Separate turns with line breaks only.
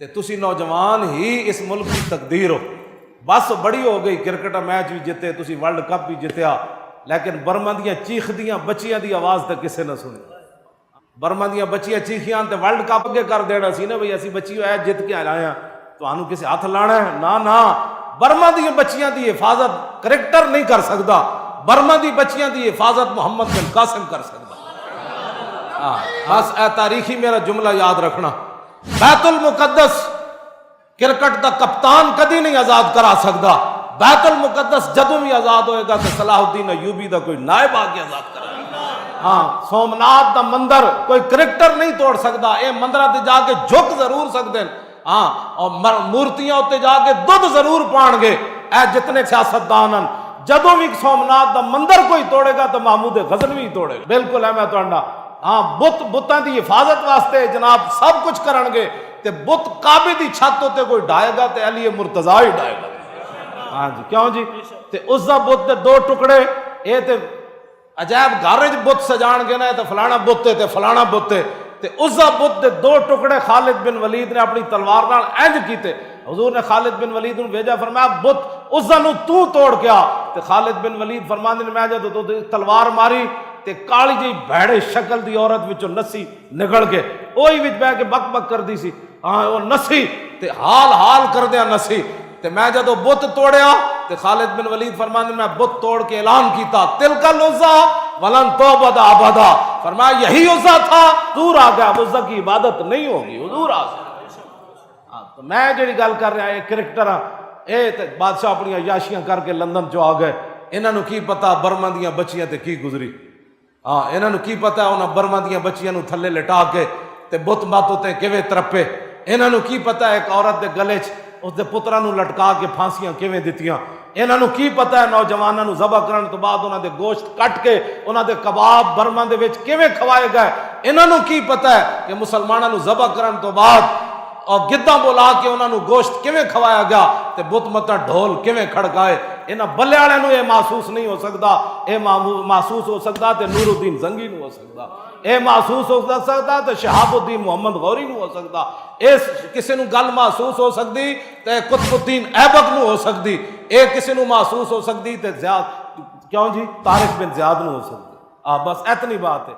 ते तुसी नौजवान ही इस मुल्क की तकदीर हो। बस बड़ी हो गई, क्रिकेट मैच भी जिते, तुसी वर्ल्ड कप भी जितया, लेकिन बर्मा दियां चीखदियां बच्चियां दी आवाज़ तो किसी ने सुनी। बर्मा दियां बच्चियां चीखियां तो वर्ल्ड कप अगे कर देना सी ना, बई असी बच्चियों ऐ जित के आए हैं, तो किसी हाथ लाना है ना ना। बर्मा दियां बच्चियां दी हिफाजत क्रिकेटर नहीं कर सकता, बर्मा दी बच्चियां दी हिफाजत मोहम्मद बिन कासिम कर सकता। बस ए तारीखी मेरा जुमला याद रखना। बैतुल मुकद्दस क्रिकेट का कप्तान कदी नहीं आजाद करा सकता। बैतुल मुकद्दस जदों भी आजाद होएगा तो सलाहुद्दीन अयूबी का कोई नायब आके आजाद करेगा। हाँ, सोमनाथ का मंदिर कोई क्रिकेटर नहीं तोड़ सकता। ये मंदिर ते जाके झुक जरूर सकते हैं, हाँ, और मूर्तियां उत्ते जाके दुध जरूर पाणगे ए जितने सियासतदान हैं। जदों भी सोमनाथ का मंदिर कोई तोड़ेगा तो महमूद गजनवी तोड़ेगा। बिल्कुल है मैं तुहाडा। हाँ, बुतां की हिफाजत वास्ते जनाब सब कुछ करनगे, ते बुत काबे की छत उत्ते कोई ढाएगा तो अली मुर्तजा ही ढाएगा। हाँ जी, क्यों जी? ते उसका बुत दे दो टुकड़े, ये ते अजैब घर च बुत सजाणगे ना, तो फलाना बुत है ते फलाना बुत है। ते उसका बुत दे दो टुकड़े खालिद बिन वलीद ने अपनी तलवार नाल इंज कीते। हुजूर ने खालिद बिन वलीद नूं भेजा, फरमाया बुत उसका नूं तू तोड़ के आ। ते खालिद बिन वलीद फरमांदे ने मैं जदों तलवार मारी ते काली जी भैड़े शक्ल दी औरत विचों नसी निकल के, ओही विच बह के बक बक करदी सी। हाँ, वो नसी ते हाल हाल करदिया नसी। ते मैं जदों बुत तोड़िया ते खालिद बिन वलीद फरमांदे मैं बुत तोड़ के ऐलान किया, तिलकल उज़्ज़ा वलन तौबदा अबदा। फरमाया यही उज़्ज़ा था, दूर आ गया, उज़्ज़ा की इबादत नहीं होगी, हुजूर आ गया। तो मैं जी गल कर रहा, क्रिकेटर ये बादशाह अपनी अयाशियां करके लंदन चो आ गए। इन्हों की पता बर्मा दियां बच्चियां ते की गुजरी। हाँ, इन्हों की पता उन्होंने बर्मा दियां बच्चियां नूं थल्ले लिटा के ते बुत मत उत्ते किवें तरपे। इन्हों की पता एक औरत के गले च उसके पुत्रा नूं लटका के फांसियां किवें दित्तियां। इन्हों की पता है नौजवानों नूं ज़बह करन तो बाद उन्होंने गोश्त कट के उन्होंने कबाब बर्मा दे विच किवें खवाए गए। इन्हों की पता है कि मुसलमानों नूं ज़बह करन तो बाद और गिद्दा बुला के उन्होंने गोश्त किवें खवाया गया, तो बुत मत्ता ढोल किवें खड़काए। इन्हां बल्ले वालियां नूं यह महसूस नहीं हो सकता। यह महसूस हो सकता तो नूरुद्दीन जंगी नूं हो सकता, यह महसूस हो सकता तो शहाबुद्दीन मुहम्मद गौरी नूं हो सकता, इस किसी नूं गल महसूस हो सकती तो कुतुबुद्दीन ऐबक नूं हो सकती, यह किसी नूं महसूस हो सकती तो क्यों जी तारिक बिन ज़ियाद नूं हो सकती। बस इतनी बात है।